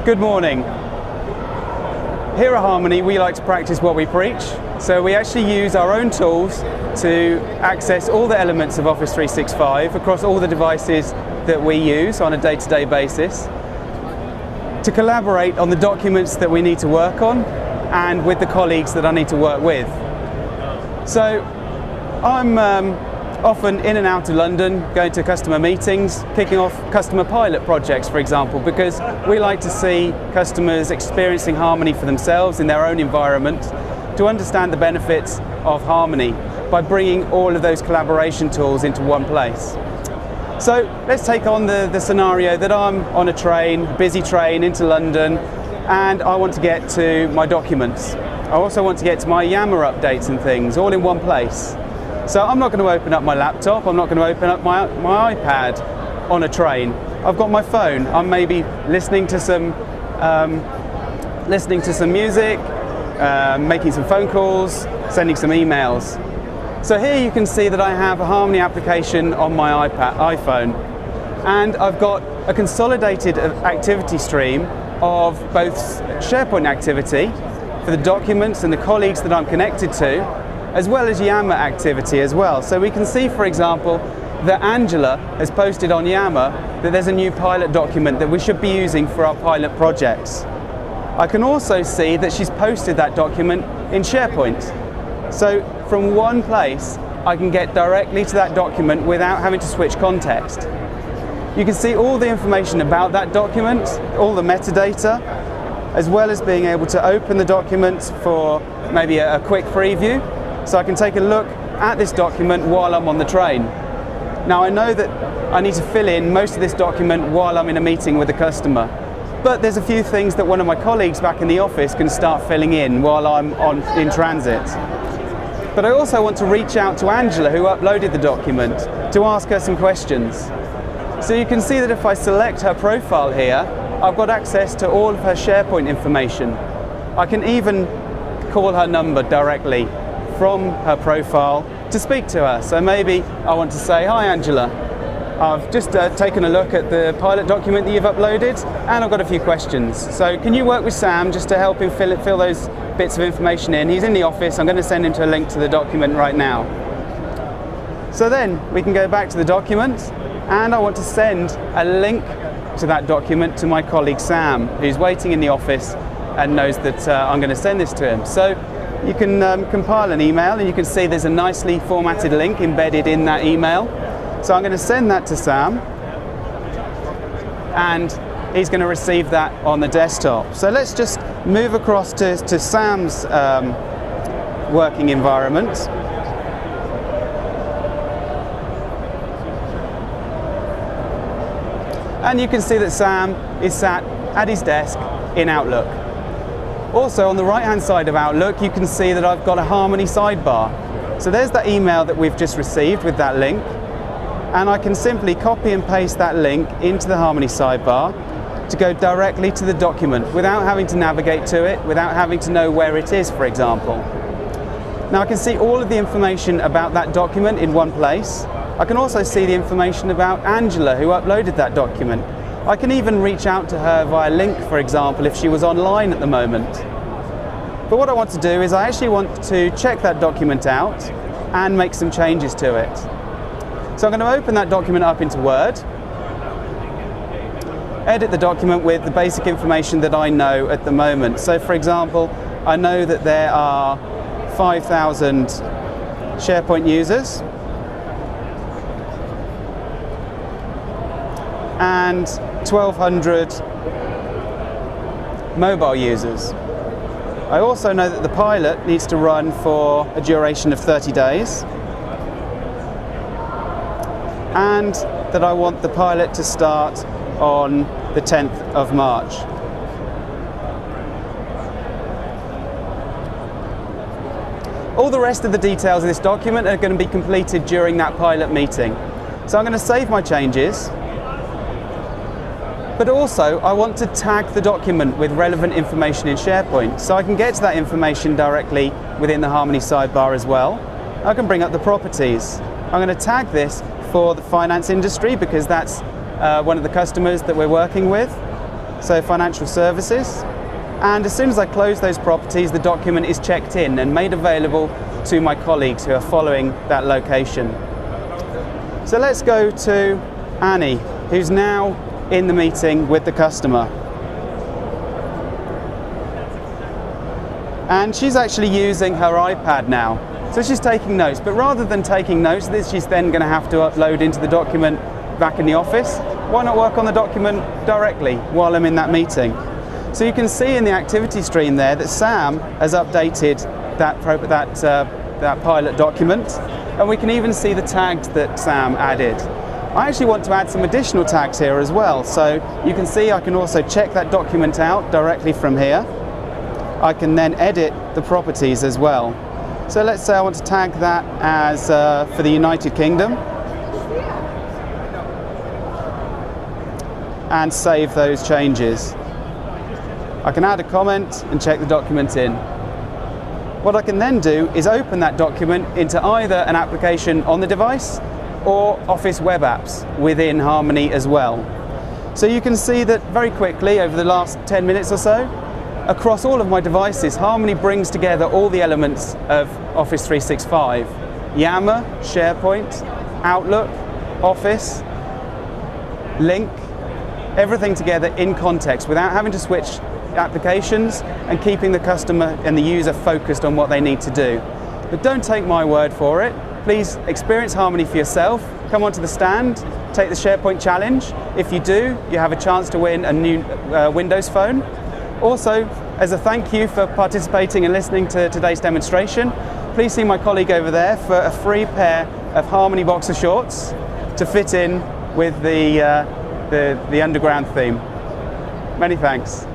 Good morning. Here at Harmonie, we like to practice what we preach. So we actually use our own tools to access all the elements of Office 365 across all the devices that we use on a day-to-day basis, to collaborate on the documents that we need to work on and with the colleagues that I need to work with. So I'm often in and out of London, going to customer meetings, kicking off customer pilot projects, for example, because we like to see customers experiencing Harmonie for themselves in their own environment, to understand the benefits of Harmonie by bringing all of those collaboration tools into one place. So let's take on the scenario that I'm on a train, a busy train into London, and I want to get to my documents. I also want to get to my Yammer updates and things all in one place. So I'm not going to open up my laptop, I'm not going to open up my iPad on a train. I've got my phone. I'm maybe listening to some music, making some phone calls, sending some emails. So here you can see that I have a Harmonie application on my iPhone, and I've got a consolidated activity stream of both SharePoint activity for the documents and the colleagues that I'm connected to, as well as Yammer activity as well. So we can see, for example, that Angela has posted on Yammer that there's a new pilot document that we should be using for our pilot projects. I can also see that she's posted that document in SharePoint. So from one place, I can get directly to that document without having to switch context. You can see all the information about that document, all the metadata, as well as being able to open the document for maybe a quick preview. So I can take a look at this document while I'm on the train. Now I know that I need to fill in most of this document while I'm in a meeting with a customer, but there's a few things that one of my colleagues back in the office can start filling in while I'm in transit. But I also want to reach out to Angela, who uploaded the document, to ask her some questions. So you can see that if I select her profile here, I've got access to all of her SharePoint information. I can even call her number directly from her profile to speak to her. So maybe I want to say, "Hi Angela, I've just taken a look at the pilot document that you've uploaded and I've got a few questions. So can you work with Sam just to help him fill those bits of information in? He's in the office, I'm going to send him to a link to the document right now." So then we can go back to the document, and I want to send a link to that document to my colleague Sam, who's waiting in the office and knows that I'm going to send this to him. So you can compile an email, and you can see there's a nicely formatted link embedded in that email. So I'm going to send that to Sam, and he's going to receive that on the desktop. So let's just move across to Sam's working environment. And you can see that Sam is sat at his desk in Outlook. Also, on the right-hand side of Outlook, you can see that I've got a Harmonie sidebar. So there's that email that we've just received with that link, and I can simply copy and paste that link into the Harmonie sidebar to go directly to the document without having to navigate to it, without having to know where it is, for example. Now I can see all of the information about that document in one place. I can also see the information about Angela, who uploaded that document. I can even reach out to her via link, for example, if she was online at the moment. But what I want to do is I actually want to check that document out and make some changes to it. So I'm going to open that document up into Word, edit the document with the basic information that I know at the moment. So for example, I know that there are 5,000 SharePoint users and 1,200 mobile users. I also know that the pilot needs to run for a duration of 30 days, and that I want the pilot to start on the 10th of March. All the rest of the details of this document are going to be completed during that pilot meeting. So I'm going to save my changes, but also I want to tag the document with relevant information in SharePoint, so I can get to that information directly within the Harmonie sidebar as well. I can bring up the properties. I'm going to tag this for the finance industry because that's one of the customers that we're working with. so financial services. And as soon as I close those properties, the document is checked in and made available to my colleagues who are following that location. So let's go to Annie, who's now in the meeting with the customer. And she's actually using her iPad now. So she's taking notes, but rather than taking notes, she's then going to have to upload into the document back in the office. Why not work on the document directly while I'm in that meeting? So you can see in the activity stream there that Sam has updated that pilot document, and we can even see the tags that Sam added. I actually want to add some additional tags here as well. So you can see I can also check that document out directly from here. I can then edit the properties as well. So let's say I want to tag that as for the United Kingdom and save those changes. I can add a comment and check the document in. What I can then do is open that document into either an application on the device or Office web apps within Harmonie as well. So you can see that very quickly over the last 10 minutes or so, across all of my devices, Harmonie brings together all the elements of Office 365. Yammer, SharePoint, Outlook, Office, Link, everything together in context without having to switch applications and keeping the customer and the user focused on what they need to do. But don't take my word for it. Please experience Harmonie for yourself. Come onto the stand, take the SharePoint challenge. If you do, you have a chance to win a new Windows phone. Also, as a thank you for participating and listening to today's demonstration, please see my colleague over there for a free pair of Harmonie boxer shorts to fit in with the underground theme. Many thanks.